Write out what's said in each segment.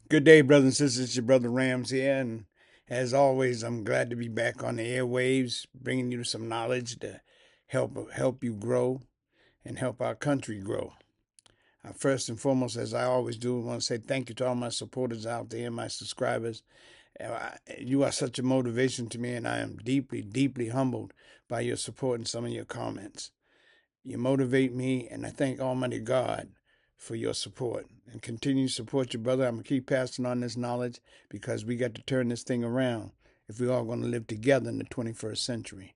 Good day, brothers and sisters. It's your brother Rams here, and as always, I'm glad to be back on the airwaves, bringing you some knowledge to help you grow and help our country grow. First and foremost, as I always do, I want to say thank you to all my supporters out there, my subscribers. You are such a motivation to me, and I am deeply, deeply humbled by your support and some of your comments. You motivate me, and I thank Almighty God for your support. And continue to support your brother. I'm going to keep passing on this knowledge because we got to turn this thing around if we're all going to live together in the 21st century.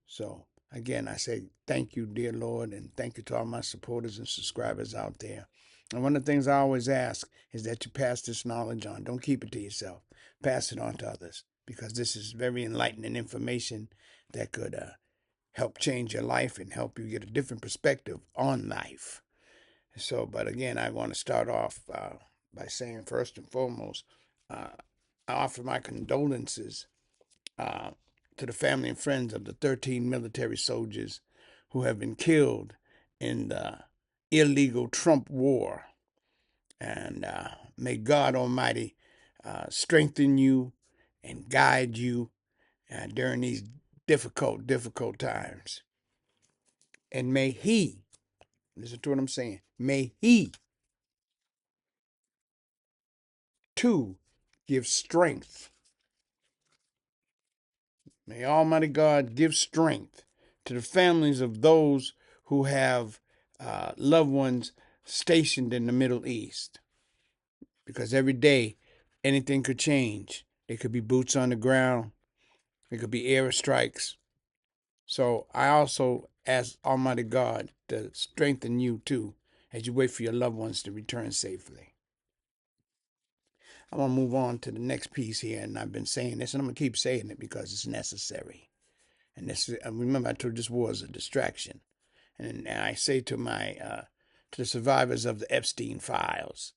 So, again, I say thank you, dear Lord, and thank you to all my supporters and subscribers out there. And one of the things I always ask is that you pass this knowledge on. Don't keep it to yourself. Pass it on to others because this is very enlightening information that could help change your life and help you get a different perspective on life. So, but again, I want to start off by saying, first and foremost, I offer my condolences uh, to the family and friends of the 13 military soldiers who have been killed in the illegal Trump war. And may God Almighty strengthen you and guide you during these difficult times. And may He, listen to what I'm saying, may He too give strength. May Almighty God give strength to the families of those who have loved ones stationed in the Middle East. Because every day, anything could change. It could be boots on the ground. It could be airstrikes. So I also ask Almighty God to strengthen you too as you wait for your loved ones to return safely. I'm going to move on to the next piece here, and I've been saying this, and I'm going to keep saying it because it's necessary. And this, remember, I told you this war is a distraction. And I say to to the survivors of the Epstein files,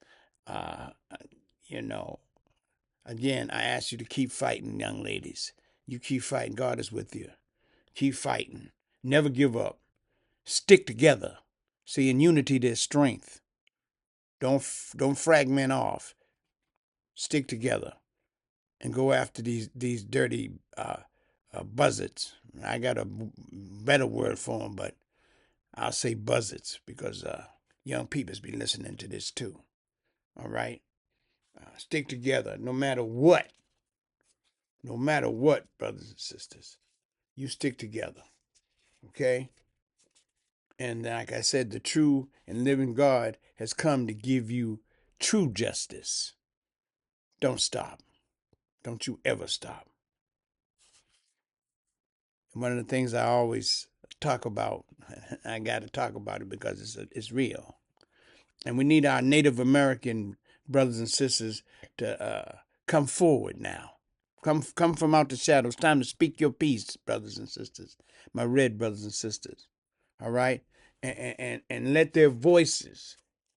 uh, you know, again, I ask you to keep fighting, young ladies. You keep fighting. God is with you. Keep fighting. Never give up. Stick together. See, in unity, there's strength. Don't fragment off. Stick together and go after these dirty buzzards. I got a better word for them, but I'll say buzzards because young people's be listening to this too. All right, stick together no matter what. No matter what, brothers and sisters, you stick together. Okay. And like I said, the true and living God has come to give you true justice. Don't stop. Don't you ever stop. One of the things I always talk about, I got to talk about it because it's real. And we need our Native American brothers and sisters to come forward now. Come from out the shadows. Time to speak your piece, brothers and sisters. My red brothers and sisters. All right? And let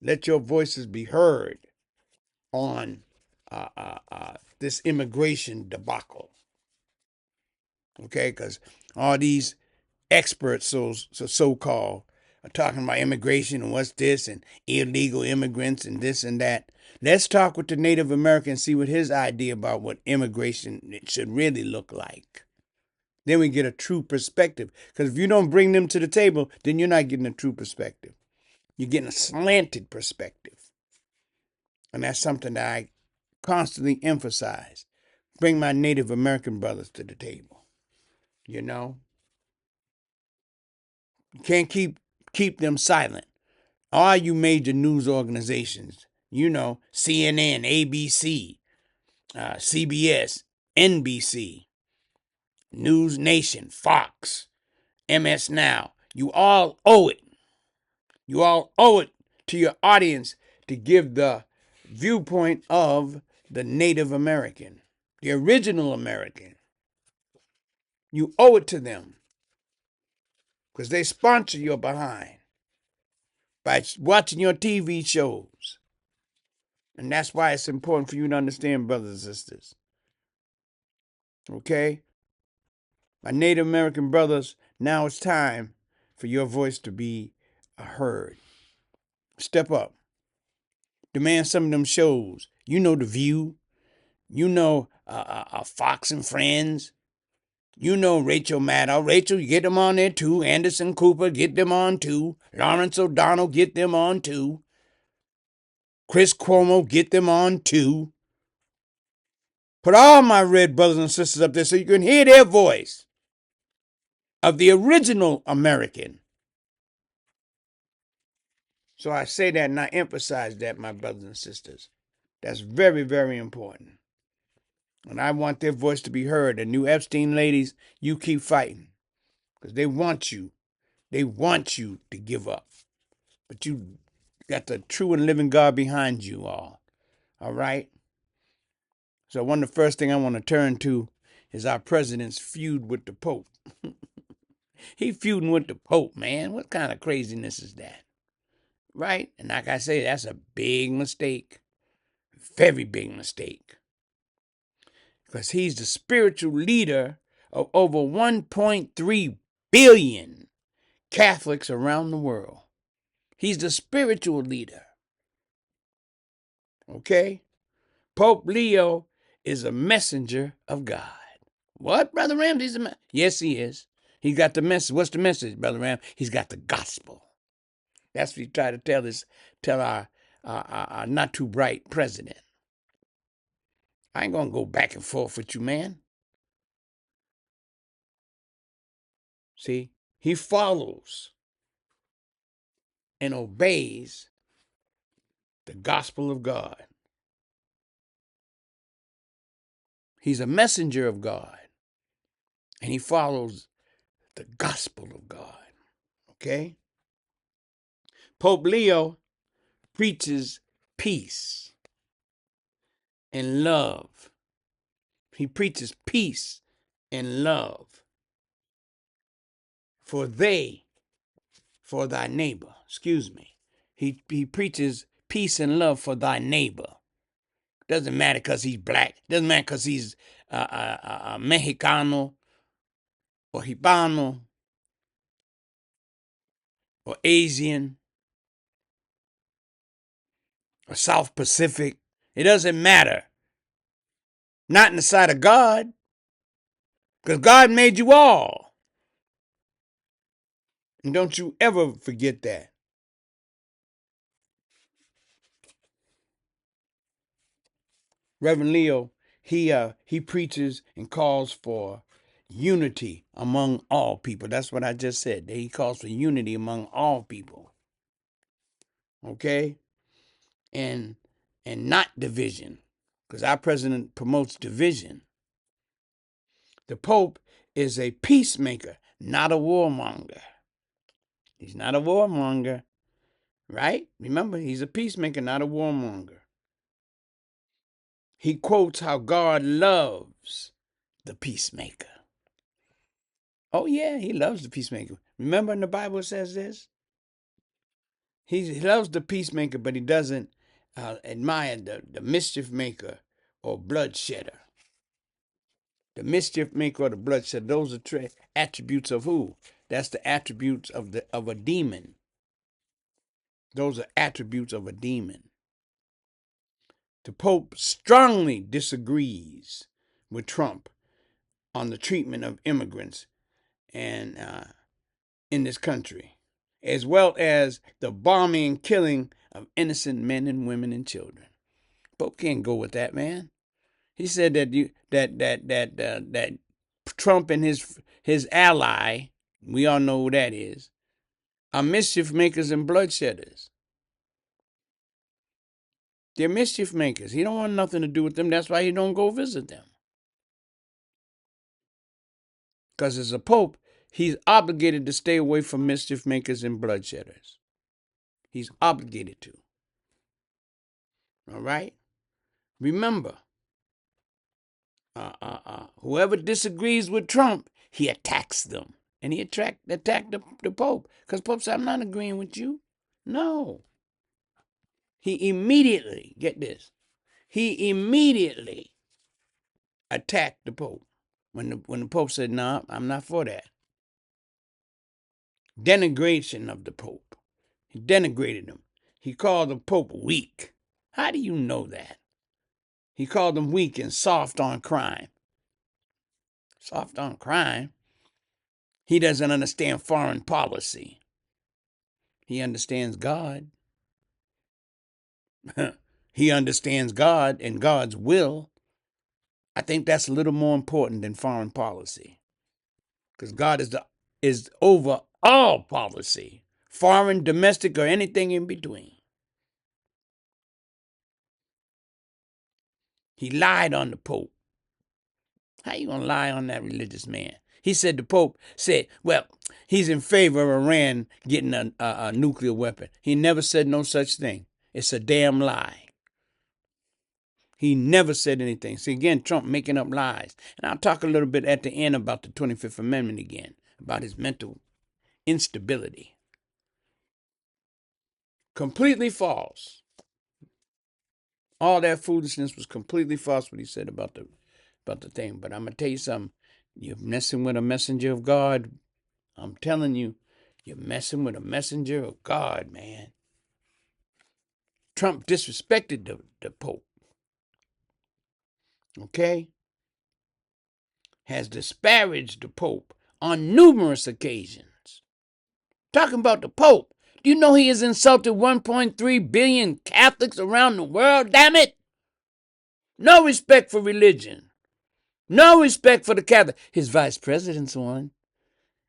let your voices be heard on this immigration debacle. Okay? Because all these experts, so-called, are talking about immigration and what's this and illegal immigrants and this and that. Let's talk with the Native American and see what his idea about what immigration should really look like. Then we get a true perspective. Because if you don't bring them to the table, then you're not getting a true perspective. You're getting a slanted perspective. And that's something that I constantly emphasize. Bring my Native American brothers to the table. You know? You can't keep them silent. All you major news organizations, CNN, ABC, CBS, NBC, News Nation, Fox, MS Now, you all owe it. You all owe it to your audience to give the viewpoint of the Native American, the original American. You owe it to them because they sponsor your behind by watching your TV shows. And that's why it's important for you to understand, brothers and sisters. Okay? My Native American brothers, now it's time for your voice to be heard. Step up. Demand some of them shows. You know The View. You know Fox and Friends. You know Rachel Maddow. Rachel, you get them on there too. Anderson Cooper, get them on too. Lawrence O'Donnell, get them on too. Chris Cuomo, get them on too. Put all my red brothers and sisters up there so you can hear their voice of the original American. So I say that and I emphasize that, my brothers and sisters. That's very, very important. And I want their voice to be heard. The new Epstein ladies, you keep fighting. Because they want you. They want you to give up. But you got the true and living God behind you all. All right? So one of the first thing I want to turn to is our president's feud with the Pope. He feuding with the Pope, man. What kind of craziness is that? Right? And like I say, that's a big mistake. Very big mistake. Because he's the spiritual leader of over 1.3 billion Catholics around the world. He's the spiritual leader. Okay? Pope Leo is a messenger of God. What, Brother Ram? Yes, he is. He got the message. What's the message, Brother Ram? He's got the gospel. That's what he tried to tell our not too bright president. I ain't gonna go back and forth with you, man. See, he follows and obeys the gospel of God. He's a messenger of God, and he follows the gospel of God. Okay? Pope Leo preaches peace and love. He preaches peace and love for thy neighbor. Excuse me. He preaches peace and love for thy neighbor. Doesn't matter because he's black. Doesn't matter because he's Mexicano or Hispano or Asian or South Pacific. It doesn't matter. Not in the sight of God. Because God made you all. And don't you ever forget that. Reverend Leo, he preaches and calls for unity among all people. That's what I just said. He calls for unity among all people. Okay? And not division. Because our president promotes division. The Pope is a peacemaker, not a warmonger. He's not a warmonger, right? Remember, he's a peacemaker, not a warmonger. He quotes how God loves the peacemaker. Oh, yeah, he loves the peacemaker. Remember in the Bible it says this? He loves the peacemaker, but he doesn't admire the mischief maker or bloodshedder. The mischief maker or the bloodshed, those are attributes of who? That's the attributes of a demon. Those are attributes of a demon. The Pope strongly disagrees with Trump on the treatment of immigrants and in this country, as well as the bombing and killing of innocent men and women and children. Pope can't go with that, man. He said that Trump and his ally, we all know who that is, are mischief makers and bloodshedders. They're mischief makers. He don't want nothing to do with them. That's why he don't go visit them. Because as a pope, he's obligated to stay away from mischief makers and bloodshedders. He's obligated to. All right? Remember, whoever disagrees with Trump, he attacks them. And he attacked the Pope. Because Pope said, I'm not agreeing with you. No. He immediately, get this, he immediately attacked the Pope. When the Pope said, no, I'm not for that. Denigration of the Pope. He denigrated him. He called the Pope weak. How do you know that? He called them weak and soft on crime. Soft on crime? He doesn't understand foreign policy. He understands God. He understands God and God's will. I think that's a little more important than foreign policy, because God is over all policy, foreign, domestic, or anything in between. He lied on the Pope. How you gonna lie on that religious man? He said the Pope said, well, he's in favor of Iran getting a nuclear weapon. He never said no such thing. It's a damn lie. He never said anything. See, again, Trump making up lies. And I'll talk a little bit at the end about the 25th Amendment again, about his mental instability. Completely false. All that foolishness was completely false, what he said about the thing. But I'm going to tell you something. You're messing with a messenger of God. I'm telling you, you're messing with a messenger of God, man. Trump disrespected the Pope. Okay? Has disparaged the Pope on numerous occasions. Talking about the Pope. Do you know he has insulted 1.3 billion Catholics around the world? Damn it! No respect for religion. No respect for the Catholic. His vice president's one.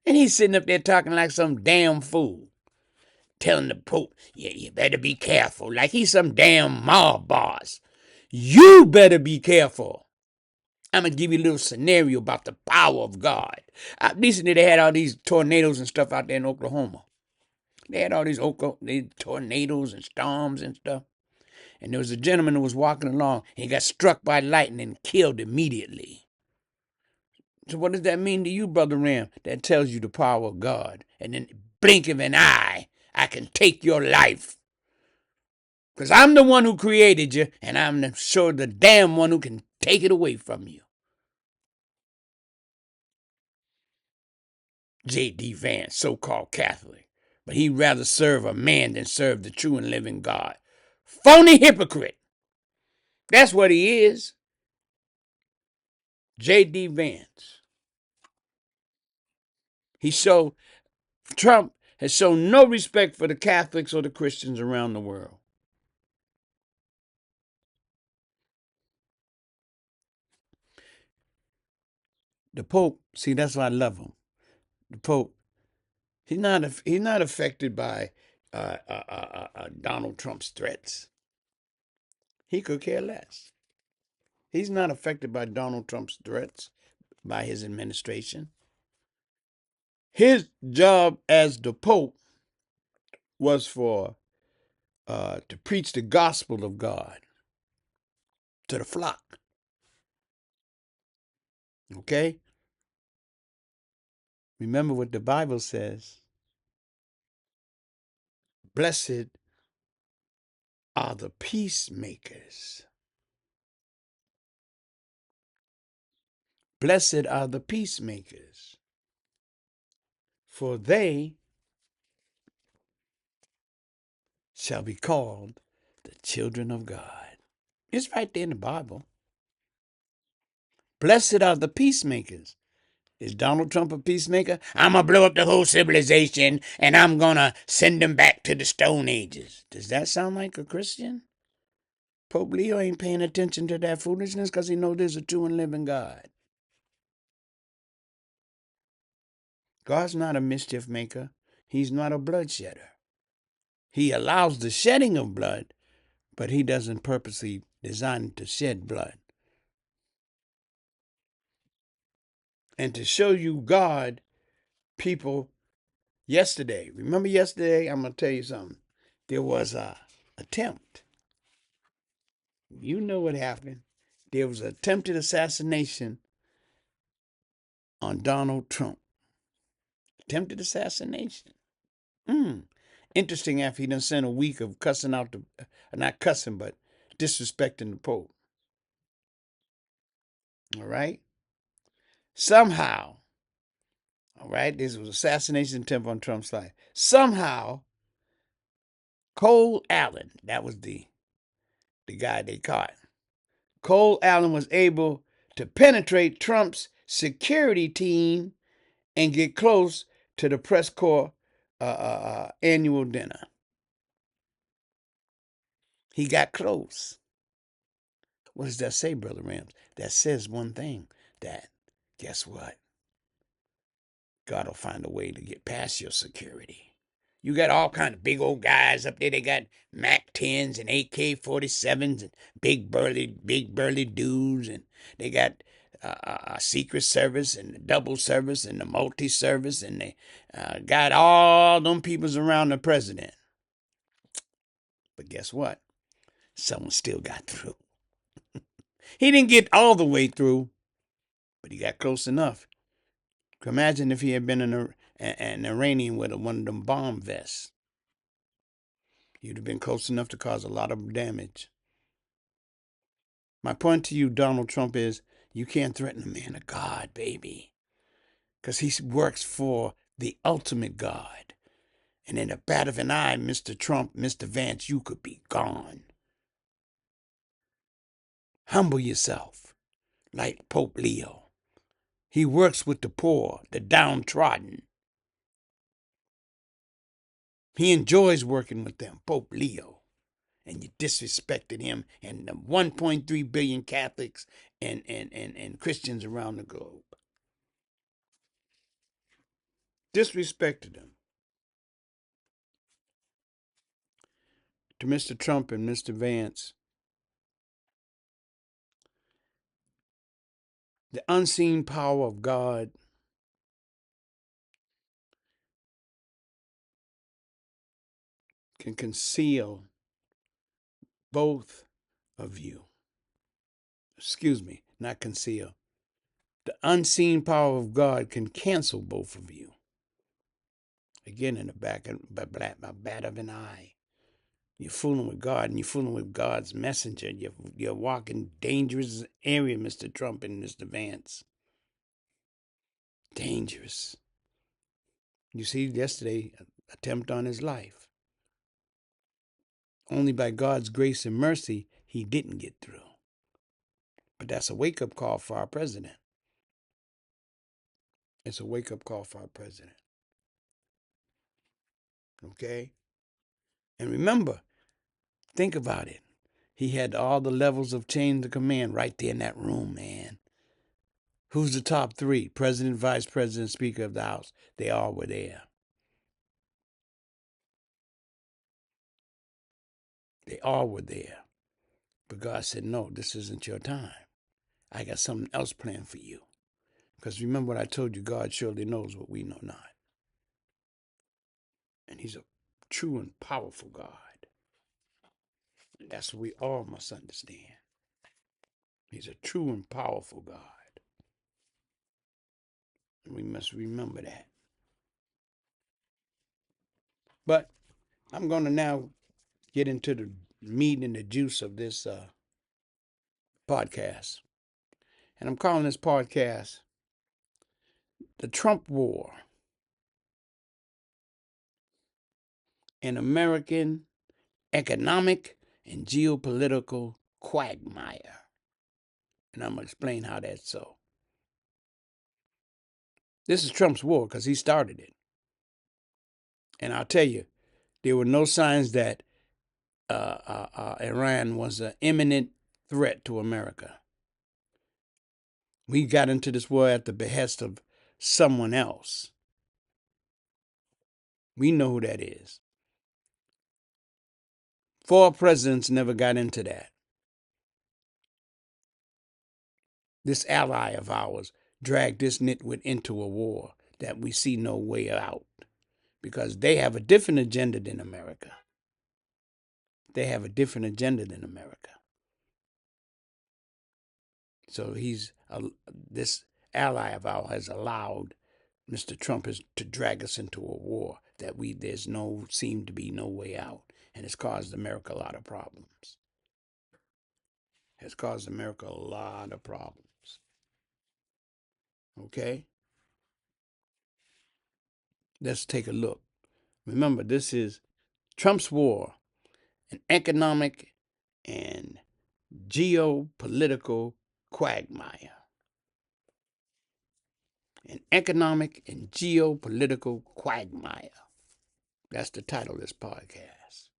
And he's sitting up there talking like some damn fool. Telling the Pope, yeah, you better be careful. Like he's some damn mob boss. You better be careful. I'm going to give you a little scenario about the power of God. Recently, they had all these tornadoes and stuff out there in Oklahoma. They had all these tornadoes and storms and stuff. And there was a gentleman who was walking along, and he got struck by lightning and killed immediately. So what does that mean to you, Brother Ram? That tells you the power of God. And in the blink of an eye, I can take your life. Because I'm the one who created you, and I'm sure the damn one who can take it away from you. J.D. Vance, so-called Catholic. But he'd rather serve a man than serve the true and living God. Phony hypocrite. That's what he is. J.D. Vance. Trump has shown no respect for the Catholics or the Christians around the world. The Pope, see, that's why I love him. The Pope, he's not affected by Donald Trump's threats. He could care less. He's not affected by Donald Trump's threats, by his administration. His job as the Pope was to preach the gospel of God to the flock. Okay? Remember what the Bible says. Blessed are the peacemakers. Blessed are the peacemakers, for they shall be called the children of God. It's right there in the Bible. Blessed are the peacemakers. Is Donald Trump a peacemaker? I'm going to blow up the whole civilization and I'm going to send them back to the Stone Ages. Does that sound like a Christian? Pope Leo ain't paying attention to that foolishness because he knows there's a true and living God. God's not a mischief maker. He's not a bloodshedder. He allows the shedding of blood, but he doesn't purposely design to shed blood. And to show you God, people, remember yesterday, I'm going to tell you something. There was an attempt. You know what happened. There was an attempted assassination on Donald Trump. Attempted assassination. Interesting after he done spent a week of cussing out not cussing, but disrespecting the Pope. All right? Somehow, all right, this was assassination attempt on Trump's life. Somehow, Cole Allen, that was the guy they caught. Cole Allen was able to penetrate Trump's security team and get close to the press corps annual dinner. He got close. What does that say, Brother Rams? That says one thing, that guess what? God will find a way to get past your security. You got all kind of big old guys up there. They got Mac 10s and AK-47s and big burly dudes, and they got Secret Service and the double service and the multi-service, and they got all them peoples around the president. But guess what? Someone still got through. He didn't get all the way through, but he got close enough. Imagine if he had been an Iranian with one of them bomb vests. You'd have been close enough to cause a lot of damage. My point to you, Donald Trump, is you can't threaten a man of God, baby, because he works for the ultimate God. And in a bat of an eye, Mr. Trump, Mr. Vance, you could be gone. Humble yourself, like Pope Leo. He works with the poor, the downtrodden. He enjoys working with them, Pope Leo. And you disrespected him and the 1.3 billion Catholics and Christians around the globe. Disrespected him. To Mr. Trump and Mr. Vance, the unseen power of God can conceal both of you. Excuse me, not conceal. The unseen power of God can cancel both of you. Again, in the back of a bat of an eye. You're fooling with God, and you're fooling with God's messenger. You're walking dangerous area, Mr. Trump and Mr. Vance. Dangerous. You see, yesterday, attempt on his life. Only by God's grace and mercy, he didn't get through. But that's a wake-up call for our president. It's a wake-up call for our president. Okay? And remember, think about it. He had all the levels of chain of command right there in that room, man. Who's the top three? President, Vice President, Speaker of the House. They all were there. They all were there. But God said, no, this isn't your time. I got something else planned for you. Because remember what I told you, God surely knows what we know not. And he's a true and powerful God. And that's what we all must understand. He's a true and powerful God. And we must remember that. But I'm going to now get into the meat and the juice of this podcast. And I'm calling this podcast The Trump War, an American economic and geopolitical quagmire. And I'm going to explain how that's so. This is Trump's war because he started it. And I'll tell you, there were no signs that Iran was an imminent threat to America. We got into this war at the behest of someone else. We know who that is. 4 presidents never got into that. This ally of ours dragged this nitwit into a war that we see no way out because they have a different agenda than America. They have a different agenda than America. So this ally of ours has allowed Mr. Trump to drag us into a war that there's seem to be no way out, and it's caused America a lot of problems. Has caused America a lot of problems. Okay? Let's take a look. Remember, this is Trump's war, an economic and geopolitical quagmire. An economic and geopolitical quagmire. That's the title of this podcast.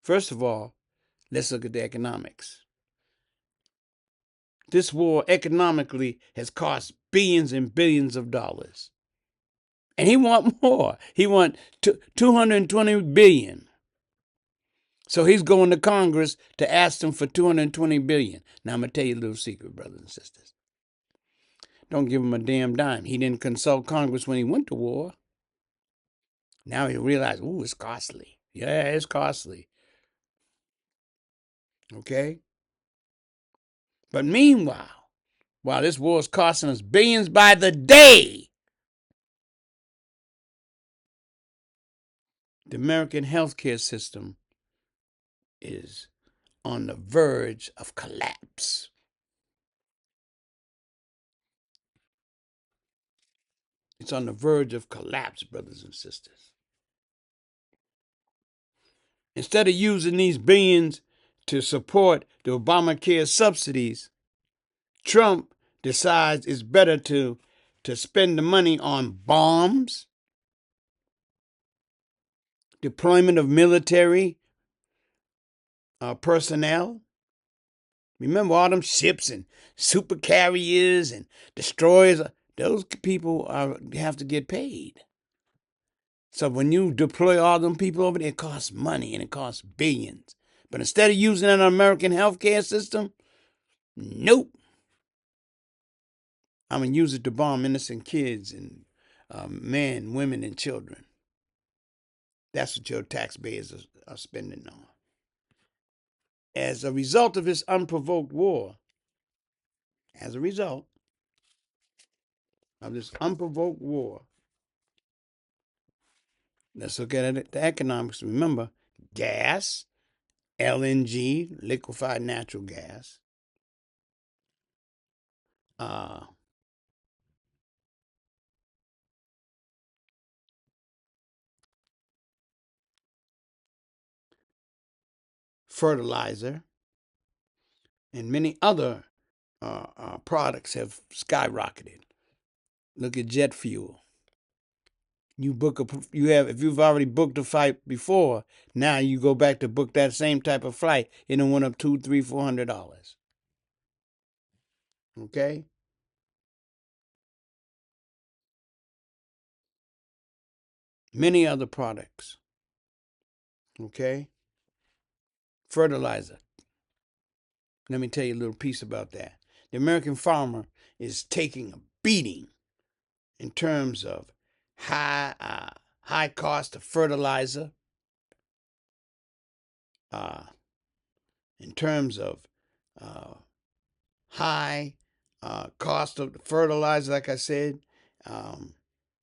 First of all, let's look at the economics. This war economically has cost billions and billions of dollars. And he want more. He want 220 billion. So he's going to Congress to ask them for 220 billion. Now I'm going to tell you a little secret, brothers and sisters. Don't give him a damn dime. He didn't consult Congress when he went to war. Now he realized, ooh, it's costly. Yeah, it's costly. Okay? But meanwhile, while this war is costing us billions by the day, the American healthcare system is on the verge of collapse. It's on the verge of collapse, brothers and sisters. Instead of using these billions to support the Obamacare subsidies, Trump decides it's better to spend the money on bombs, deployment of military personnel. Remember all them ships and super carriers and destroyers? Those people have to get paid. So when you deploy all them people over there, it costs money and it costs billions. But instead of using an American healthcare system, nope. I'm going to use it to bomb innocent kids and men, women, and children. That's what your taxpayers are spending on. As a result of this unprovoked war, let's look at it, the economics. Remember, gas, LNG, liquefied natural gas, fertilizer, and many other products have skyrocketed. Look at jet fuel. If you've already booked a flight before, now you go back to book that same type of flight, and it went up $200, $300, $400. Okay? Many other products. Okay? Fertilizer. Let me tell you a little piece about that. The American farmer is taking a beating in terms of high cost of fertilizer, in terms of high cost of the fertilizer, like I said,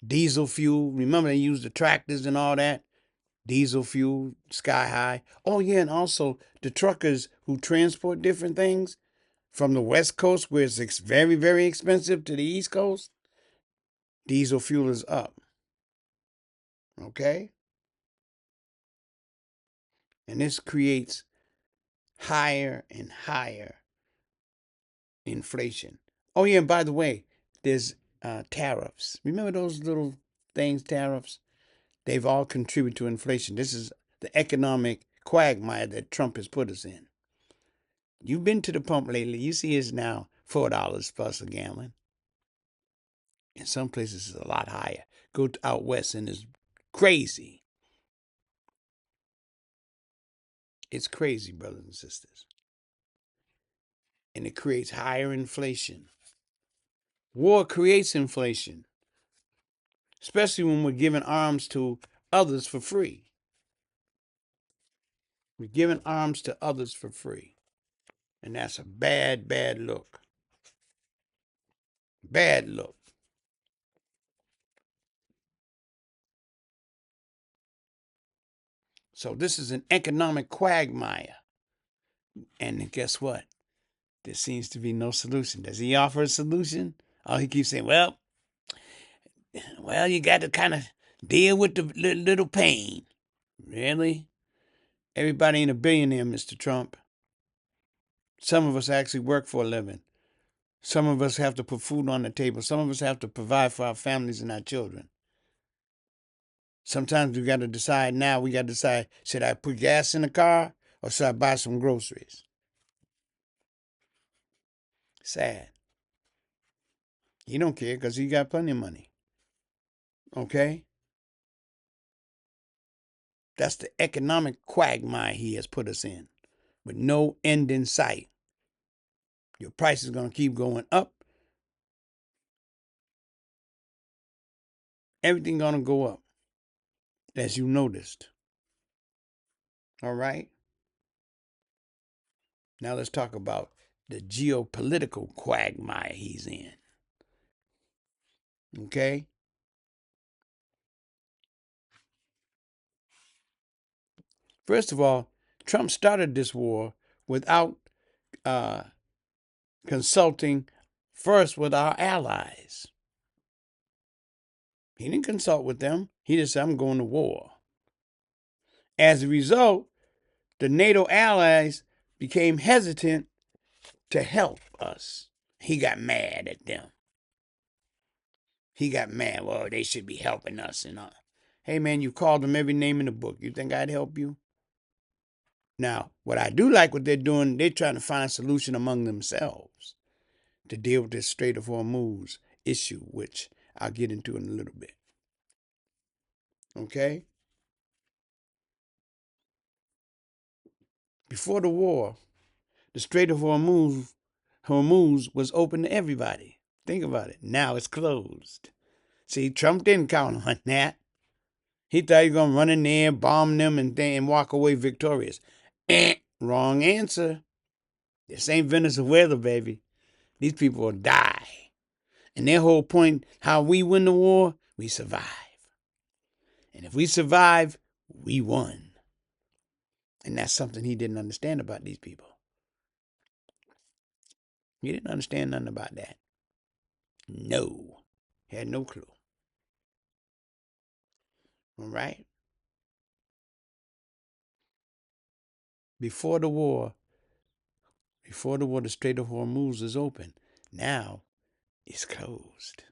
diesel fuel. Remember they used the tractors and all that? Diesel fuel, sky high. Oh yeah, and also the truckers who transport different things from the West Coast, where it's very, very expensive, to the East Coast, diesel fuel is up. Okay? And this creates higher and higher inflation. Oh yeah, and by the way, there's tariffs. Remember those little things, tariffs? They've all contributed to inflation. This is the economic quagmire that Trump has put us in. You've been to the pump lately. You see it's now $4 plus a gallon. In some places it's a lot higher. Go out west and it's crazy. It's crazy, brothers and sisters. And it creates higher inflation. War creates inflation, especially when we're giving arms to others for free. We're giving arms to others for free. And that's a bad, bad look. Bad look. So this is an economic quagmire. And guess what? There seems to be no solution. Does he offer a solution? Oh, he keeps saying, well, you got to kind of deal with the little pain. Really? Everybody ain't a billionaire, Mr. Trump. Some of us actually work for a living. Some of us have to put food on the table. Some of us have to provide for our families and our children. Sometimes we got to decide now, we got to decide, should I put gas in the car or should I buy some groceries? Sad. He don't care because he got plenty of money. Okay? That's the economic quagmire he has put us in with no end in sight. Your price is going to keep going up. Everything going to go up, as you noticed. All right? Now let's talk about the geopolitical quagmire he's in. Okay? First of all, Trump started this war without uh, consulting first with our allies. He didn't consult with them. He just said, I'm going to war. As a result, the NATO allies became hesitant to help us. He got mad at them. He got mad. Well, they should be helping us and all. Hey, man, you called them every name in the book. You think I'd help you? Now, what I do like what they're doing, they're trying to find a solution among themselves to deal with this Strait of Hormuz issue, which I'll get into in a little bit. Okay? Before the war, the Strait of Hormuz was open to everybody. Think about it. Now it's closed. See, Trump didn't count on that. He thought he was going to run in there, bomb them, and walk away victorious. Wrong answer. This ain't Venezuela, baby. These people will die. And their whole point, how we win the war, we survive. And if we survive, we won. And that's something he didn't understand about these people. He didn't understand nothing about that. No. He had no clue. All right? Before the war, the Strait of Hormuz is open. Now it's closed.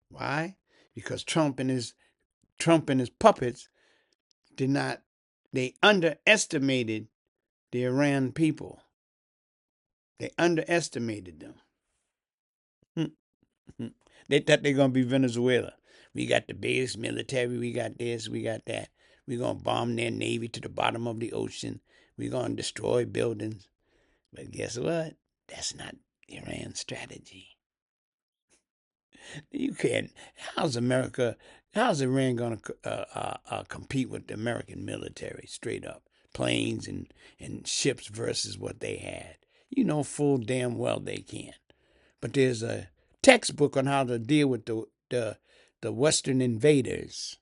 Why? Because Trump and his puppets they underestimated the Iran people. They underestimated them. They thought they're going to be Venezuela. We got the biggest military. We got this. We got that. We're going to bomb their navy to the bottom of the ocean. We're going to destroy buildings. But guess what? That's not Iran's strategy. You can't. How's Iran going to compete with the American military straight up? Planes and ships versus what they had. You know full damn well they can't. But there's a textbook on how to deal with the Western invaders.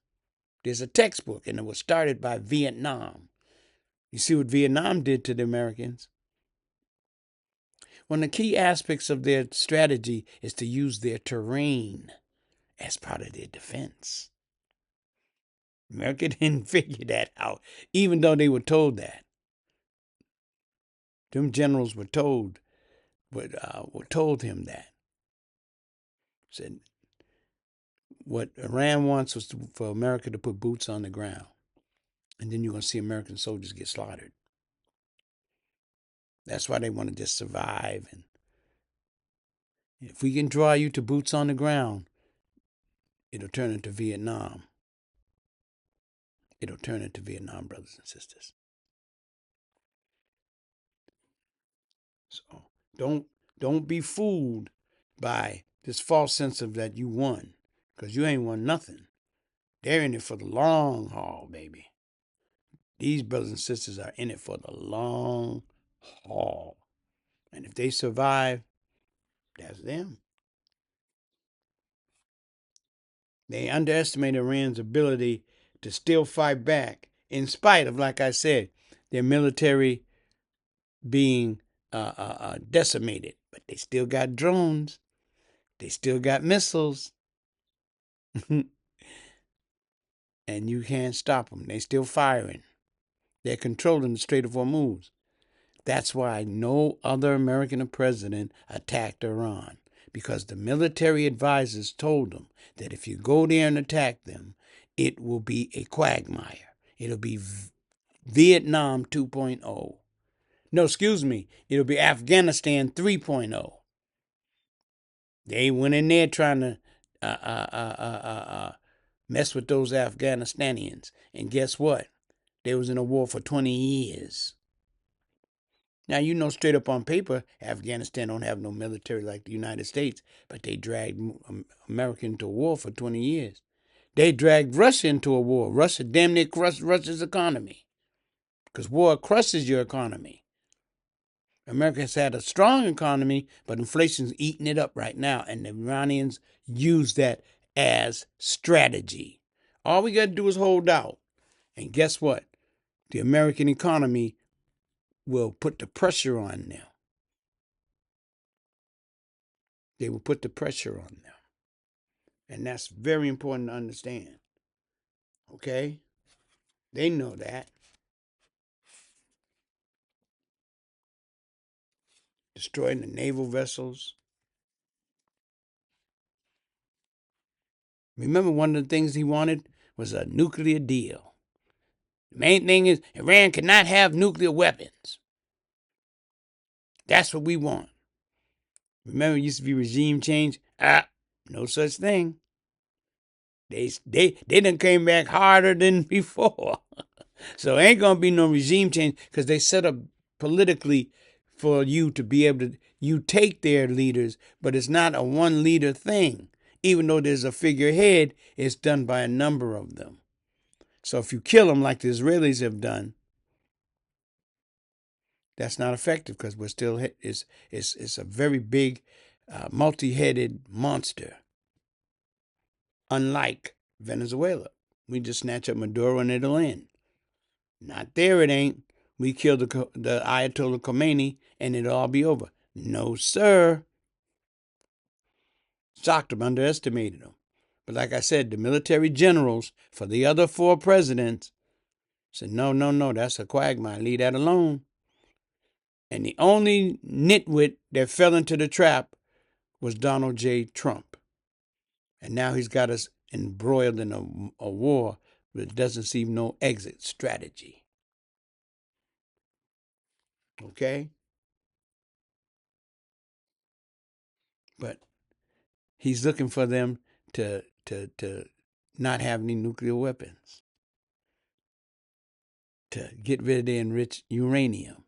There's a textbook, and it was started by Vietnam. You see what Vietnam did to the Americans? One of the key aspects of their strategy is to use their terrain as part of their defense. America didn't figure that out, even though they were told that. Them generals were told him that. Said what Iran wants was for America to put boots on the ground, and then you're going to see American soldiers get slaughtered. That's why they want to just survive. And if we can draw you to boots on the ground, it'll turn into Vietnam. It'll turn into Vietnam, brothers and sisters. So don't be fooled by this false sense of that you won, because you ain't won nothing. They're in it for the long haul, baby. These brothers and sisters are in it for the long haul. And if they survive, that's them. They underestimate Iran's ability to still fight back, in spite of, like I said, their military being decimated. But they still got drones. They still got missiles. And you can't stop them. They're still firing. They're controlling the Strait of Hormuz. That's why no other American president attacked Iran, because the military advisors told them that if you go there and attack them, it will be a quagmire. It'll be Vietnam 2.0. No, excuse me. It'll be Afghanistan 3.0. They went in there trying to mess with those Afghanistanians. And guess what? They was in a war for 20 years. Now, you know, straight up on paper, Afghanistan don't have no military like the United States, but they dragged America into a war for 20 years. They dragged Russia into a war. Russia damn near crushed Russia's economy, because war crushes your economy. America has had a strong economy, but inflation's eating it up right now, and the Iranians use that as strategy. All we got to do is hold out. And guess what? The American economy will put the pressure on them. They will put the pressure on them. And that's very important to understand. Okay? They know that. Destroying the naval vessels. Remember, one of the things he wanted was a nuclear deal. The main thing is Iran cannot have nuclear weapons. That's what we want. Remember, it used to be regime change? No such thing. They done came back harder than before. So ain't gonna be no regime change, because they set up politically for you to be able to, you take their leaders, but it's not a one leader thing. Even though there's a figurehead, it's done by a number of them. So if you kill them like the Israelis have done, that's not effective, because we're still, it's a very big, multi-headed monster. Unlike Venezuela, we just snatch up Maduro and it'll end. Not there, it ain't. We kill the Ayatollah Khomeini and it'll all be over. No, sir. Shocked them, underestimated them. But like I said, the military generals for the other four presidents said, no, that's a quagmire. Leave that alone. And the only nitwit that fell into the trap was Donald J. Trump. And now he's got us embroiled in a war that doesn't seem no exit strategy. Okay? But he's looking for them to not have any nuclear weapons, to get rid of the enriched uranium.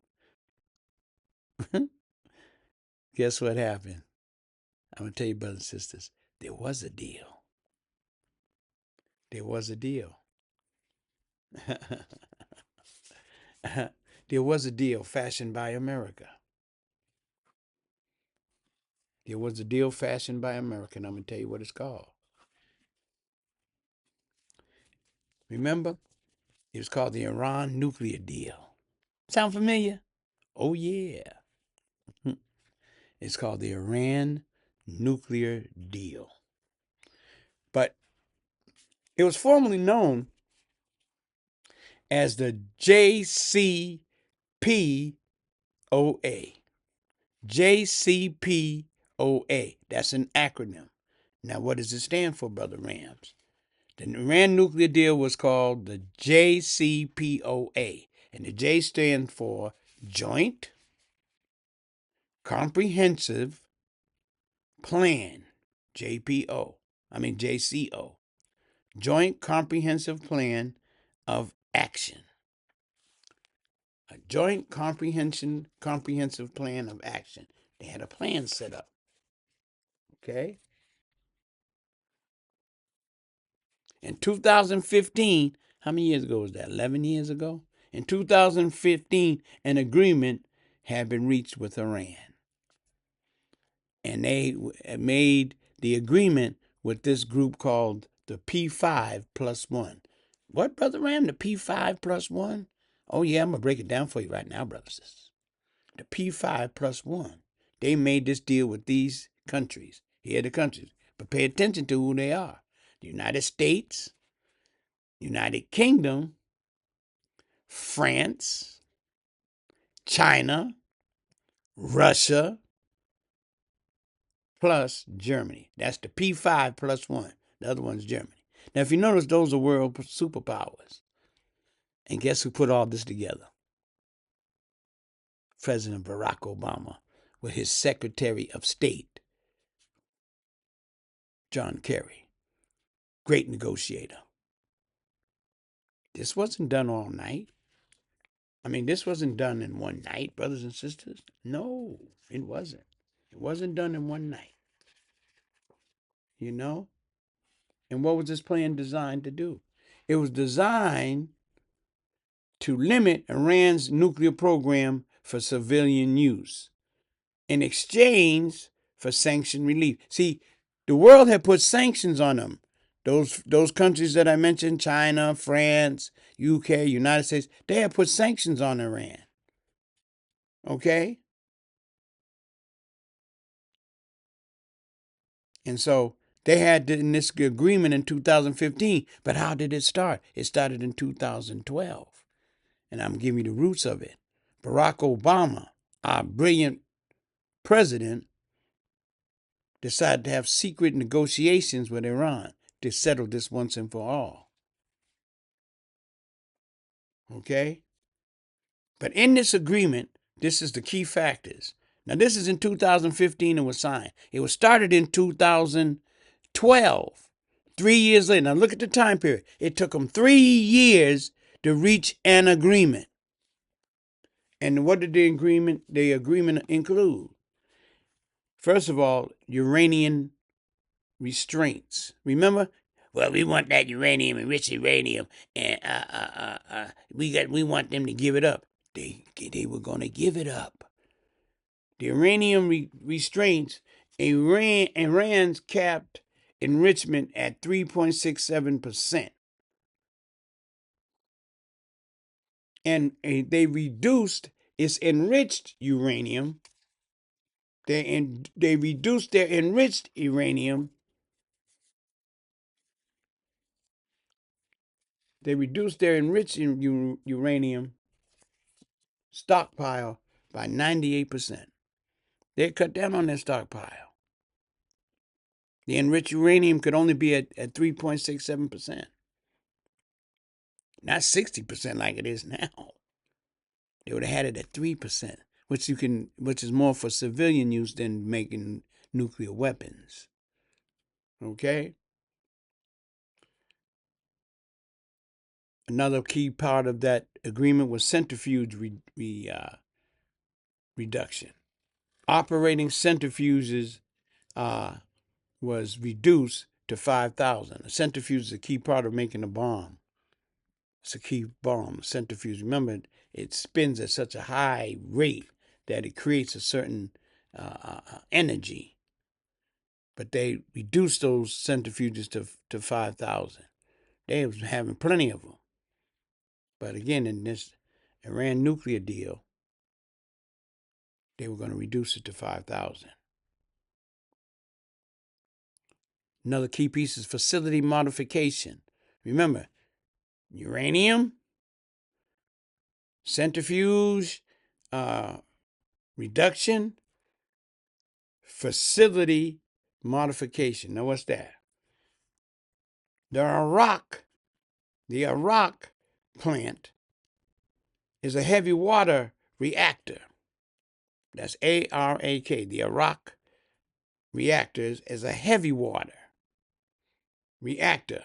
Guess what happened? I'm going to tell you, brothers and sisters, there was a deal. There was a deal. There was a deal fashioned by America. There was a deal fashioned by America, and I'm going to tell you what it's called. Remember? It was called the Iran nuclear deal. Sound familiar? Oh, yeah. It's called the Iran nuclear deal. But it was formerly known as the JCPOA. JCPOA. That's an acronym. Now, what does it stand for, Brother Rams? The Iran nuclear deal was called the JCPOA. And the J stands for Joint Comprehensive Plan. JCO. Joint Comprehensive Plan of Action. A joint comprehensive plan of action. They had a plan set up. Okay? In 2015, how many years ago was that? 11 years ago? In 2015, an agreement had been reached with Iran. And they made the agreement with this group called the P5+1. What, Brother Ram? The P5+1? Oh, yeah, I'm going to break it down for you right now, brothers. The P5+1. They made this deal with these countries. Here are the countries. But pay attention to who they are. The United States, United Kingdom, France, China, Russia, plus Germany. That's the P5 plus one. The other one's Germany. Now, if you notice, those are world superpowers. And guess who put all this together? President Barack Obama with his Secretary of State, John Kerry. Great negotiator. This wasn't done all night. I mean, this wasn't done in one night, brothers and sisters. No, it wasn't. It wasn't done in one night. You know? And what was this plan designed to do? It was designed to limit Iran's nuclear program for civilian use in exchange for sanction relief. See, the world had put sanctions on them. Those countries that I mentioned, China, France, UK, United States, they had put sanctions on Iran. Okay? And so they had in this agreement in 2015. But how did it start? It started in 2012. And I'm giving you the roots of it. Barack Obama, our brilliant president, decided to have secret negotiations with Iran to settle this once and for all. Okay? But in this agreement, this is the key factors. Now, this is in 2015 and was signed. It was started in 2012, 3 years later. Now, look at the time period. It took them 3 years to reach an agreement. And what did the agreement include? First of all, uranium restraints. Remember? Well, we want that uranium, enriched uranium, and we want them to give it up. They were going to give it up. The uranium restraints, Iran's capped enrichment at 3.67%. And they reduced its enriched uranium. They reduced their enriched uranium. They reduced their enriched uranium stockpile by 98%. They cut down on their stockpile. The enriched uranium could only be at 3.67%. Not 60% like it is now. They would have had it at 3%, which is more for civilian use than making nuclear weapons. Okay? Another key part of that agreement was centrifuge reduction. Operating centrifuges was reduced to 5,000. A centrifuge is a key part of making a bomb. It's a key bomb, centrifuge. Remember, it spins at such a high rate that it creates a certain energy. But they reduced those centrifuges to 5,000. They was having plenty of them. But again, in this Iran nuclear deal, they were going to reduce it to 5,000. Another key piece is facility modification. Remember, uranium, centrifuge, reduction, facility modification. Now, what's that? The Arak plant is a heavy water reactor. That's ARAK. The Arak reactor is a heavy water reactor.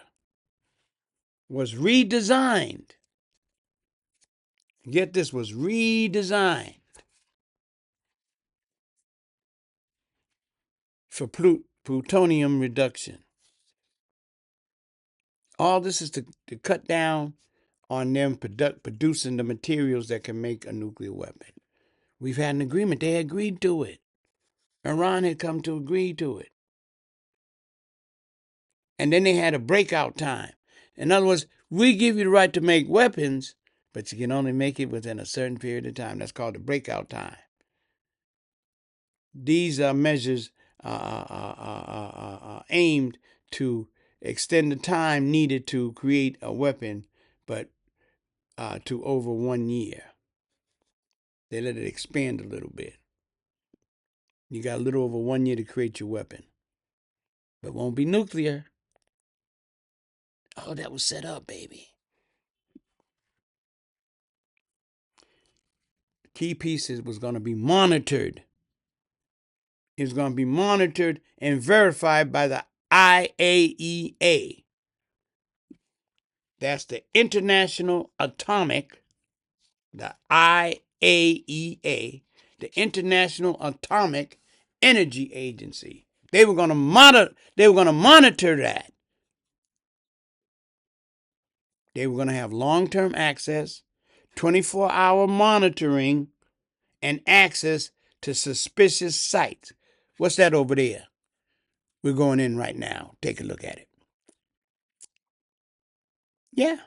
Was redesigned. Get this, was redesigned for plutonium reduction. All this is to cut down on them producing the materials that can make a nuclear weapon. We've had an agreement. They agreed to it. Iran had come to agree to it. And then they had a breakout time. In other words, we give you the right to make weapons, but you can only make it within a certain period of time. That's called the breakout time. These are measures aimed to extend the time needed to create a weapon, but to over 1 year. They let it expand a little bit. You got a little over 1 year to create your weapon. But it won't be nuclear. Oh, that was set up, baby. Key pieces was going to be monitored. It was going to be monitored and verified by the IAEA. That's the International Atomic, the IAEA, the International Atomic Energy Agency. They were going to monitor that. They were going to have long-term access, 24-hour monitoring, and access to suspicious sites. What's that over there? We're going in right now. Take a look at it. Yeah.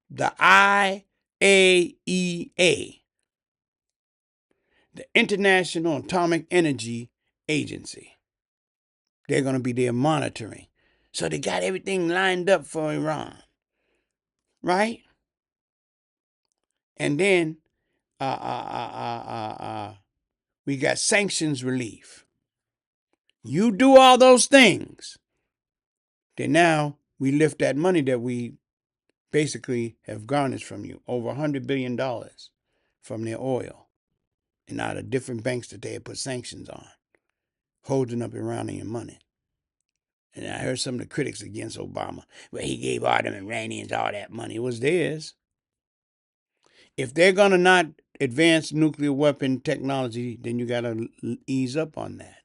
The IAEA, the International Atomic Energy Agency. They're going to be there monitoring. So they got everything lined up for Iran. Right? And then we got sanctions relief. You do all those things, then now we lift that money that we basically have garnished from you, over $100 billion from their oil, and out of different banks that they had put sanctions on, holding up Iranian money. And I heard some of the critics against Obama, well, he gave all them Iranians all that money. It was theirs. If they're going to not advance nuclear weapon technology, then you got to ease up on that.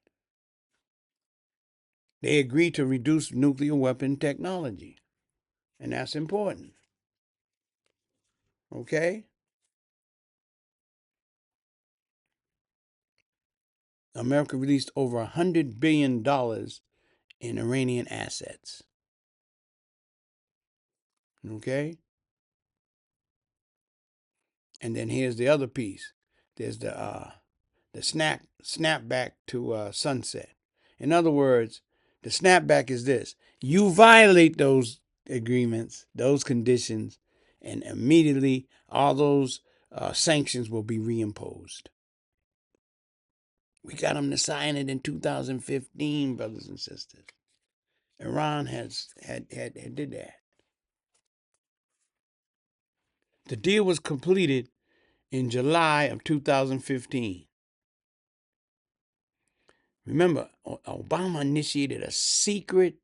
They agreed to reduce nuclear weapon technology, and that's important. Okay? America released over $100 billion in Iranian assets. Okay? And then here's the other piece. There's the snapback to sunset. In other words, the snapback is this. You violate those agreements, those conditions, and immediately all those sanctions will be reimposed. We got them to sign it in 2015, brothers and sisters. Iran had did that. The deal was completed in July of 2015. Remember, Obama initiated a secret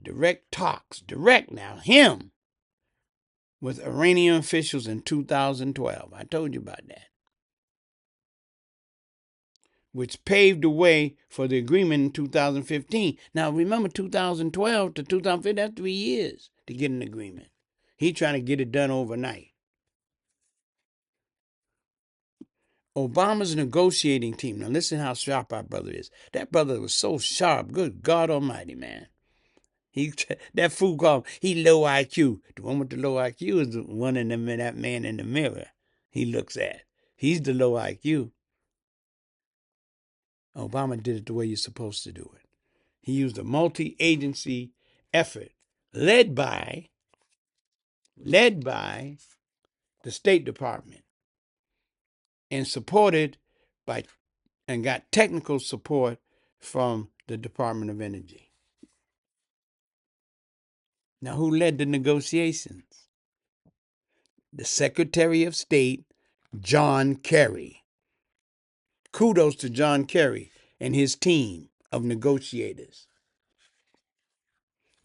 direct talks, with Iranian officials in 2012. I told you about that. Which paved the way for the agreement in 2015. Now, remember 2012 to 2015, that's 3 years to get an agreement. He's trying to get it done overnight. Obama's negotiating team. Now, listen how sharp our brother is. That brother was so sharp. Good God Almighty, man. That fool called him, he low IQ. The one with the low IQ is the one that man in the mirror he looks at. He's the low IQ. Obama did it the way you're supposed to do it. He used a multi-agency effort led by the State Department and supported by and got technical support from the Department of Energy. Now, who led the negotiations? The Secretary of State, John Kerry. Kudos to John Kerry and his team of negotiators.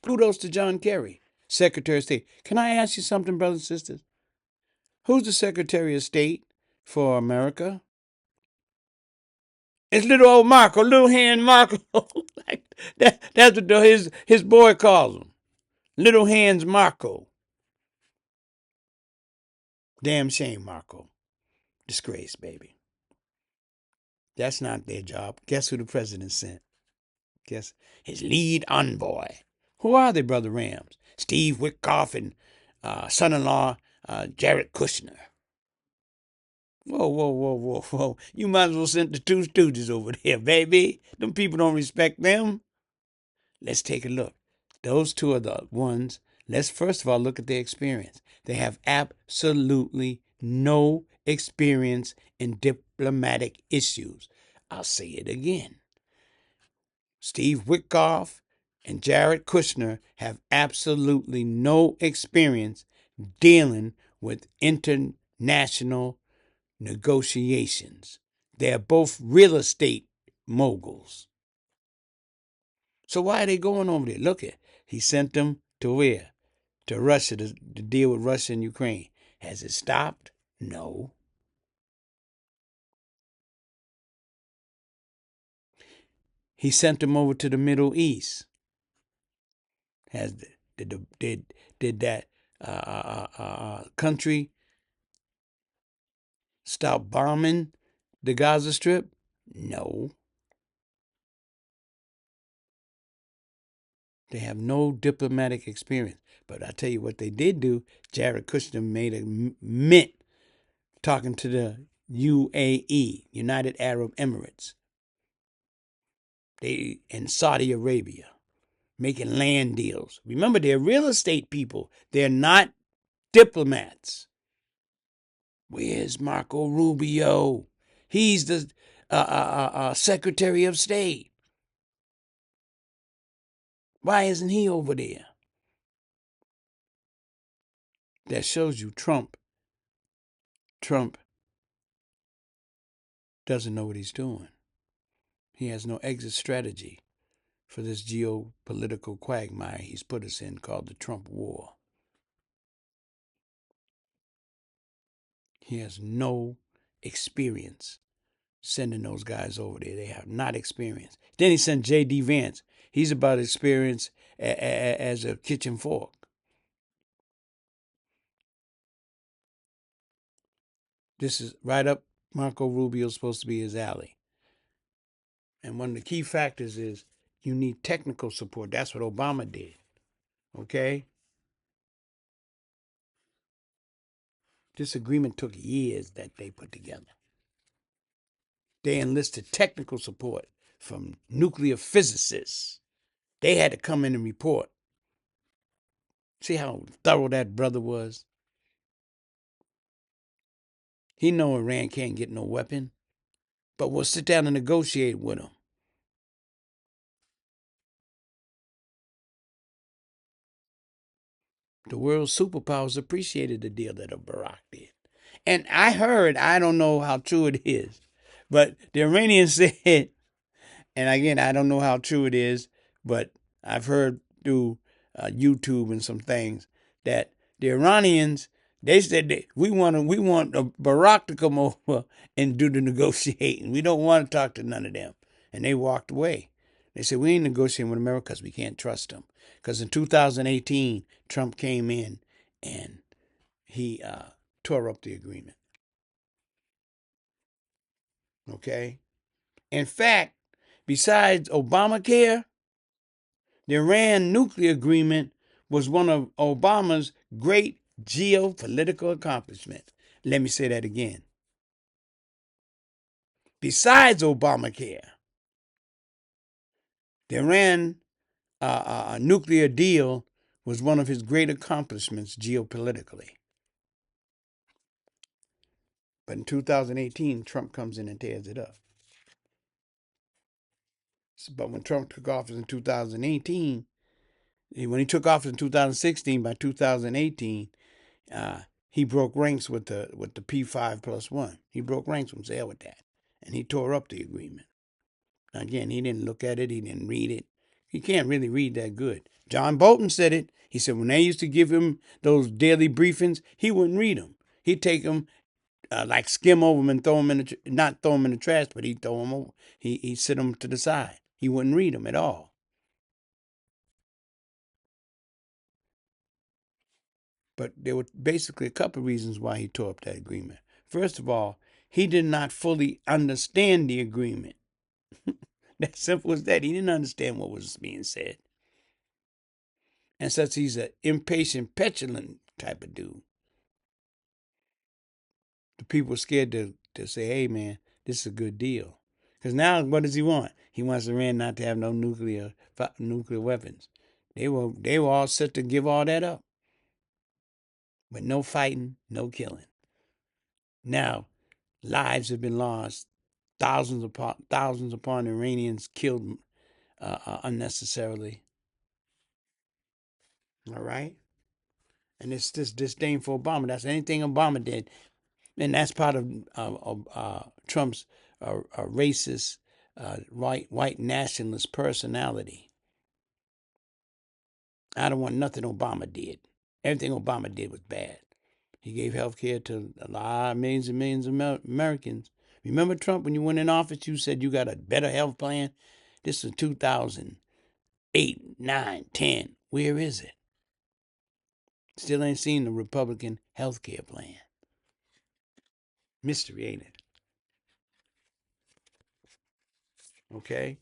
Kudos to John Kerry, Secretary of State. Can I ask you something, brothers and sisters? Who's the Secretary of State for America? It's little old Marco, little hand Marco. That's what his boy calls him. Little hands Marco. Damn shame, Marco. Disgrace, baby. That's not their job. Guess who the president sent? Guess his lead envoy. Who are they, Brother Rams? Steve Witkoff and son-in-law Jared Kushner. Whoa. You might as well send the two stooges over there, baby. Them people don't respect them. Let's take a look. Those two are the ones Let's first of all look at their experience. They have absolutely no experience in diplomatic issues. I'll say it again. Steve Witkoff and Jared Kushner have absolutely no experience dealing with international negotiations. They're both real estate moguls. So why are they going over there? Look at, he sent them to where? To Russia to deal with Russia and Ukraine. Has it stopped? No. He sent them over to the Middle East. Has did that country stop bombing the Gaza Strip? No. They have no diplomatic experience. But I tell you what they did do. Jared Kushner made a mint talking to the UAE, United Arab Emirates, they and Saudi Arabia, making land deals. Remember, they're real estate people. They're not diplomats. Where's Marco Rubio? He's the Secretary of State. Why isn't he over there? That shows you Trump doesn't know what he's doing. He has no exit strategy for this geopolitical quagmire he's put us in called the Trump War. He has no experience sending those guys over there. They have not experienced. Then he sent J.D. Vance. He's about experience as a kitchen fork. This is right up Marco Rubio's supposed to be his alley. And one of the key factors is you need technical support. That's what Obama did. Okay? This agreement took years that they put together. They enlisted technical support from nuclear physicists. They had to come in and report. See how thorough that brother was? He know Iran can't get no weapon, but we'll sit down and negotiate with him. The world's superpowers appreciated the deal that Barack did. And I heard, I don't know how true it is, but the Iranians said, and again, I don't know how true it is, but I've heard through YouTube and some things that the Iranians, they said we want Barack to come over and do the negotiating. We don't want to talk to none of them. And they walked away. They said, we ain't negotiating with America because we can't trust them. Because in 2018, Trump came in and he tore up the agreement. Okay? In fact, besides Obamacare, the Iran nuclear agreement was one of Obama's great geopolitical accomplishments. Let me say that again. Besides Obamacare, the Iran nuclear deal was one of his great accomplishments geopolitically. But in 2018, Trump comes in and tears it up. But when Trump took office in 2018, when he took office in 2016, by 2018, he broke ranks with the P5+1. He broke ranks with hell with that, and he tore up the agreement. Again, he didn't look at it. He didn't read it. He can't really read that good. John Bolton said it. He said when they used to give him those daily briefings, he wouldn't read them. He'd take them, like skim over them and throw them in the not throw them in the trash, but he'd throw them over. He'd sit them to the side. He wouldn't read them at all. But there were basically a couple of reasons why he tore up that agreement. First of all, he did not fully understand the agreement. That simple as that. He didn't understand what was being said. And since he's an impatient, petulant type of dude, the people were scared to say, hey, man, this is a good deal. Because now, what does he want? He wants Iran not to have no nuclear weapons. They were all set to give all that up, but no fighting, no killing. Now, lives have been lost, thousands upon Iranians killed unnecessarily. All right, and it's this disdain for Obama. That's anything Obama did, and that's part of Trump's racist, white nationalist personality. I don't want nothing Obama did. Everything Obama did was bad. He gave health care to a lot of millions and millions of Americans. Remember Trump, when you went in office, you said you got a better health plan? This is 2008, 9, 10. Where is it? Still ain't seen the Republican health care plan. Mystery, ain't it? Okay?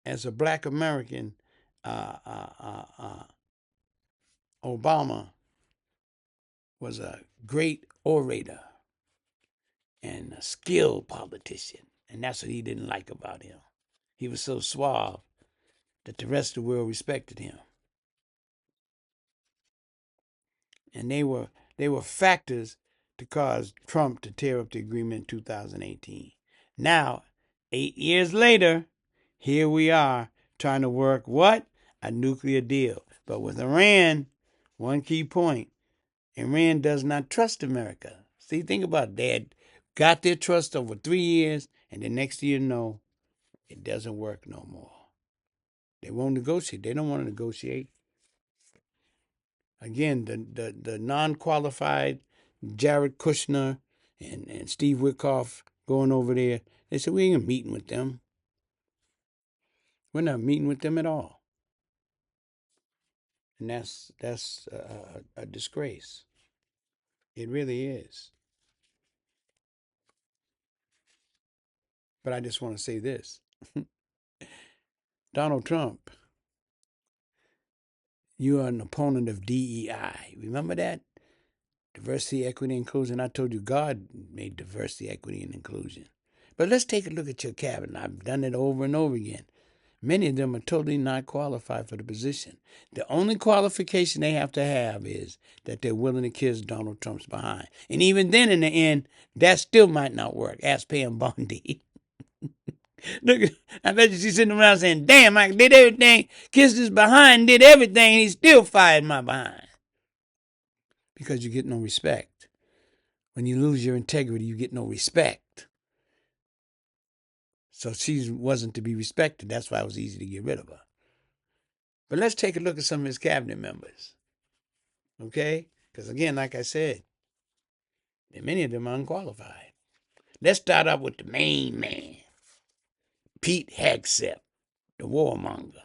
As a black American, Obama was a great orator and a skilled politician. And that's what he didn't like about him. He was so suave that the rest of the world respected him. And they were factors to cause Trump to tear up the agreement in 2018. Now, 8 years later, here we are trying to work what? A nuclear deal. But with Iran, one key point, Iran does not trust America. See, think about it. They had got their trust over 3 years, and the next year, no, it doesn't work no more. They won't negotiate. They don't want to negotiate. Again, the non-qualified Jared Kushner and Steve Witkoff going over there, they said, we ain't meeting with them. We're not meeting with them at all. And that's a disgrace. It really is. But I just want to say this. Donald Trump, you are an opponent of DEI. Remember that? Diversity, equity, inclusion. I told you God made diversity, equity, and inclusion. But let's take a look at your cabinet. I've done it over and over again. Many of them are totally not qualified for the position. The only qualification they have to have is that they're willing to kiss Donald Trump's behind. And even then, in the end, that still might not work. Ask Pam Bondi. Look, I bet you she's sitting around saying, damn, I did everything, kissed his behind, did everything, he still fired my behind. Because you get no respect. When you lose your integrity, you get no respect. So she wasn't to be respected. That's why it was easy to get rid of her. But let's take a look at some of his cabinet members. Okay? Because again, like I said, many of them are unqualified. Let's start out with the main man, Pete Hegseth, the warmonger.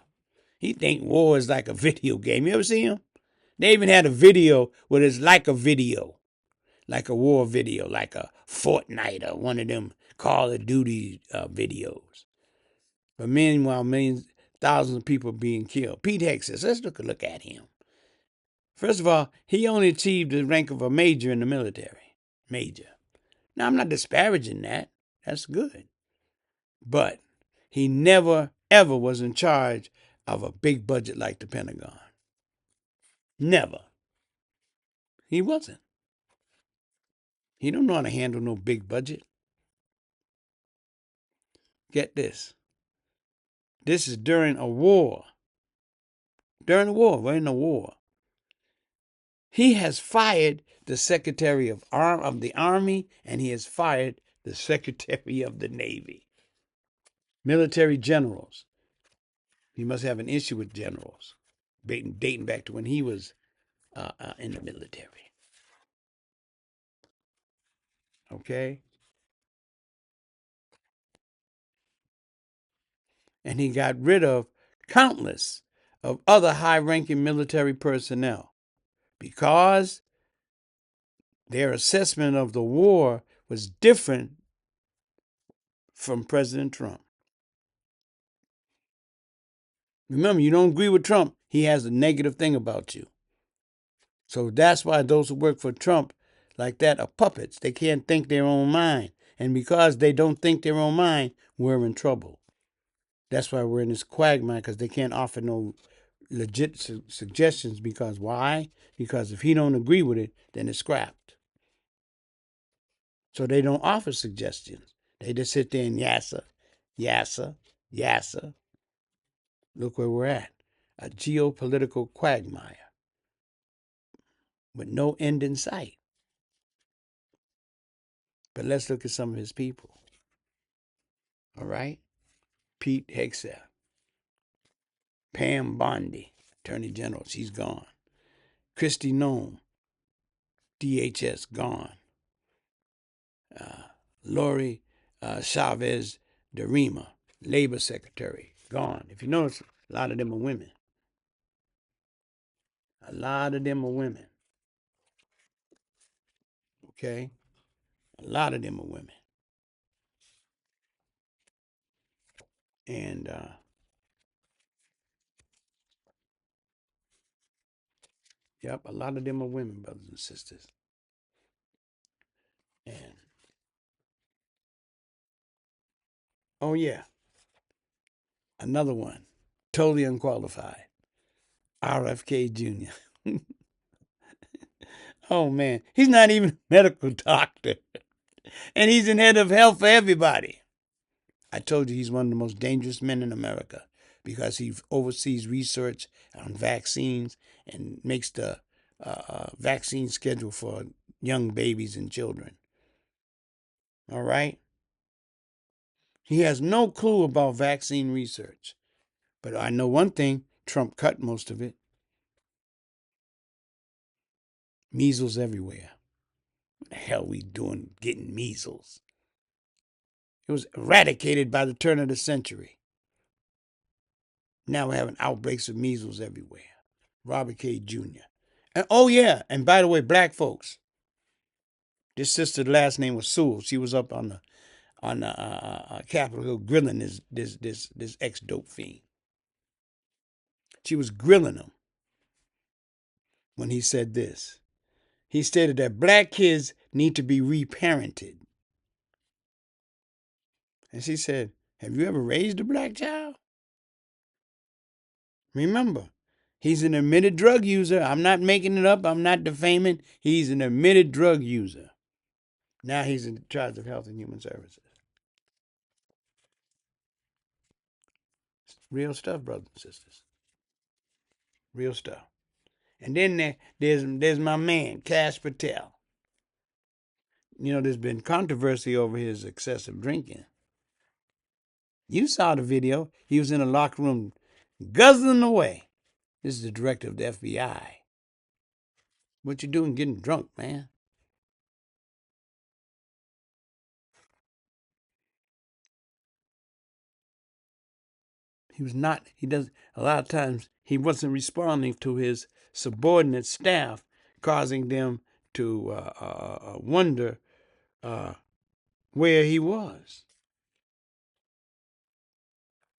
He think war is like a video game. You ever see him? They even had a video where it's like a video, like a war video, like a Fortnite or one of them Call of Duty videos. But meanwhile, thousands of people being killed. Pete Hegseth, let's look at him. First of all, he only achieved the rank of a major in the military. Major. Now, I'm not disparaging that. That's good. But he never, ever was in charge of a big budget like the Pentagon. Never. He wasn't. He don't know how to handle no big budget. Get this. This is during a war. During the war. We're in a war. He has fired the Secretary of the Army, and he has fired the Secretary of the Navy. Military generals. He must have an issue with generals, dating back to when he was in the military. Okay? And he got rid of countless of other high-ranking military personnel because their assessment of the war was different from President Trump. Remember, you don't agree with Trump, he has a negative thing about you. So that's why those who work for Trump like that are puppets. They can't think their own mind. And because they don't think their own mind, we're in trouble. That's why we're in this quagmire, because they can't offer no legit suggestions. Because why? Because if he don't agree with it, then it's scrapped. So they don't offer suggestions. They just sit there and yassa, yassa, yassa. Look where we're at. A geopolitical quagmire with no end in sight. But let's look at some of his people. All right? Pete Hegseth, Pam Bondi, Attorney General, she's gone. Kristi Noem, DHS, gone. Lori Chavez de Rima, Labor Secretary, gone. If you notice, a lot of them are women. A lot of them are women. Okay? A lot of them are women. And yep, a lot of them are women, brothers and sisters. And oh yeah, another one, totally unqualified, RFK Jr. Oh man, he's not even a medical doctor, and he's in head of health for everybody. I told you he's one of the most dangerous men in America because he oversees research on vaccines and makes the vaccine schedule for young babies and children. All right? He has no clue about vaccine research. But I know one thing, Trump cut most of it. Measles everywhere. What the hell we doing getting measles? It was eradicated by the turn of the century. Now we're having outbreaks of measles everywhere. Robert K. Jr. And oh yeah, and by the way, black folks. This sister's last name was Sewell. She was up on the Capitol Hill grilling this ex dope fiend. She was grilling him when he said this. He stated that black kids need to be reparented. And she said, "Have you ever raised a black child?" Remember, he's an admitted drug user. I'm not making it up. I'm not defaming. He's an admitted drug user. Now he's in charge of Health and Human Services. Real stuff, brothers and sisters. Real stuff. And then there's my man, Cash Patel. You know, there's been controversy over his excessive drinking. You saw the video. He was in a locker room guzzling away. This is the director of the FBI. What you doing getting drunk, man? He was not, he does, a lot of times he wasn't responding to his subordinate staff, causing them to wonder where he was.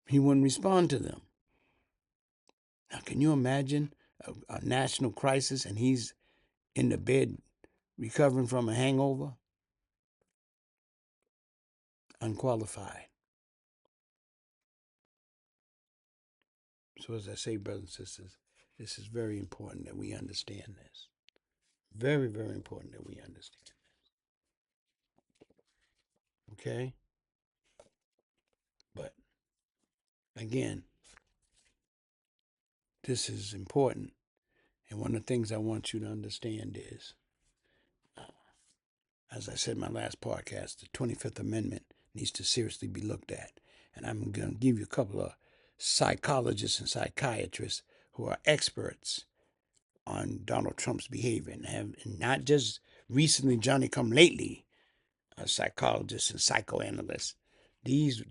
He wouldn't respond to them. Now, can you imagine a national crisis and he's in the bed recovering from a hangover? Unqualified. So, as I say, brothers and sisters, this is very important that we understand this. Very, very important that we understand. Okay? But again, this is important. And one of the things I want you to understand is, as I said in my last podcast, the 25th Amendment needs to seriously be looked at. And I'm going to give you a couple of psychologists and psychiatrists who are experts on Donald Trump's behavior and have not just recently, Johnny come lately, psychologists and psychoanalysts. These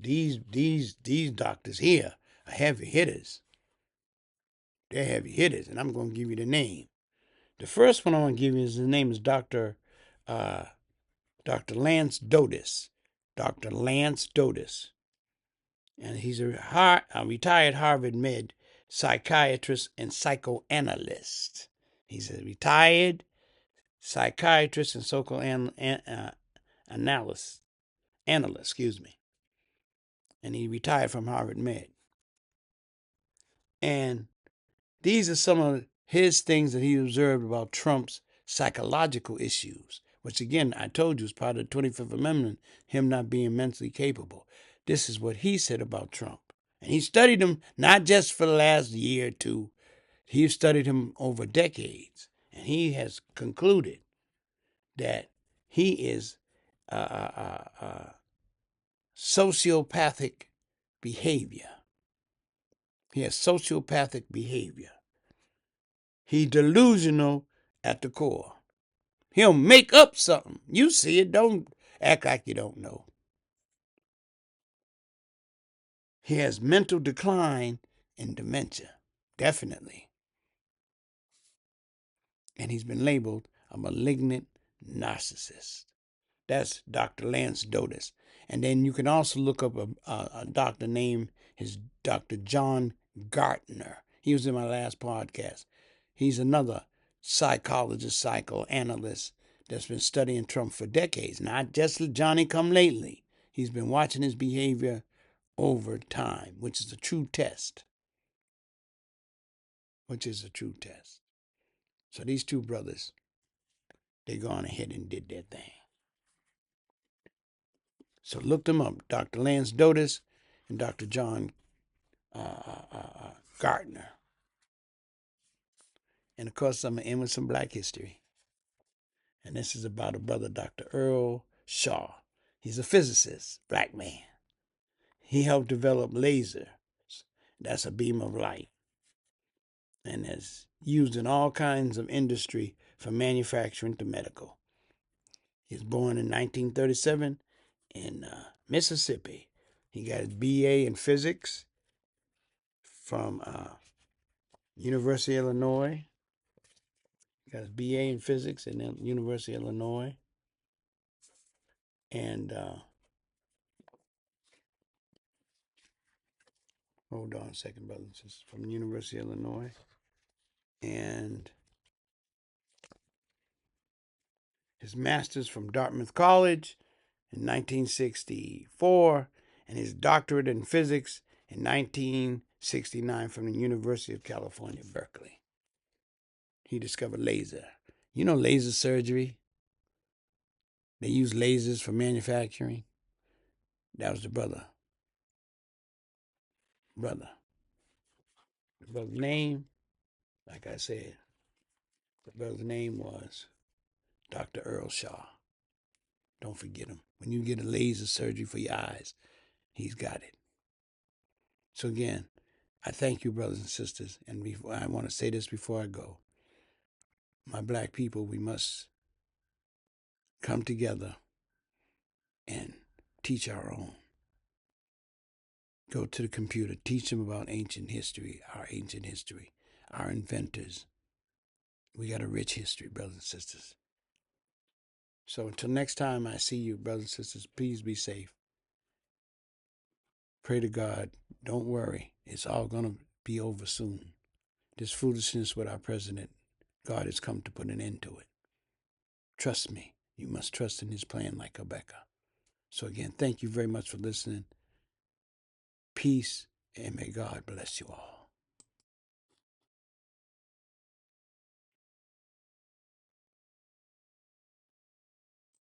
doctors here are heavy hitters. They're heavy hitters, and I'm going to give you the name. The first one I want to give you is his name is Dr. Lance Dotis. Dr. Lance Dotis. And he's a retired Harvard med psychiatrist and psychoanalyst. He's a retired psychiatrist and psychoanalyst. Analyst, excuse me. and he retired from Harvard Med. And these are some of his things that he observed about Trump's psychological issues, which again, I told you is part of the 25th Amendment, him not being mentally capable. This is what he said about Trump. And he studied him not just for the last year or two, he studied him over decades. And he has concluded that he is sociopathic behavior. He has sociopathic behavior. He's delusional at the core. He'll make up something. You see it. Don't act like you don't know. He has mental decline and dementia. Definitely. And he's been labeled a malignant narcissist. That's Dr. Lance Dotis. And then you can also look up a doctor named Dr. John Gartner. He was in my last podcast. He's another psychologist, psychoanalyst that's been studying Trump for decades. Not just Johnny come lately. He's been watching his behavior over time, which is a true test. So these two brothers, they gone ahead and did their thing. So look them up, Dr. Lance Dotis and Dr. John Gartner. And of course, I'm going to end with some Black history. And this is about a brother, Dr. Earl Shaw. He's a physicist, Black man. He helped develop laser. That's a beam of light. And is used in all kinds of industry from manufacturing to medical. He was born in 1937 in Mississippi. He got his BA in physics from University of Illinois. He got his BA in physics in the University of Illinois. And hold on a second, brothers and sisters. From the University of Illinois. And his master's from Dartmouth College in 1964. And his doctorate in physics in 1969 from the University of California, Berkeley. He discovered laser. You know laser surgery? They use lasers for manufacturing. That was the brother. The brother's name, like I said, the brother's name was Dr. Earl Shaw. Don't forget him. When you get a laser surgery for your eyes, he's got it. So again, I thank you, brothers and sisters. And I want to say this before I go. My Black people, we must come together and teach our own. Go to the computer, teach them about ancient history, our inventors. We got a rich history, brothers and sisters. So until next time I see you, brothers and sisters, please be safe. Pray to God. Don't worry. It's all going to be over soon. This foolishness with our president, God has come to put an end to it. Trust me. You must trust in his plan like Rebecca. So again, thank you very much for listening. Peace, and may God bless you all.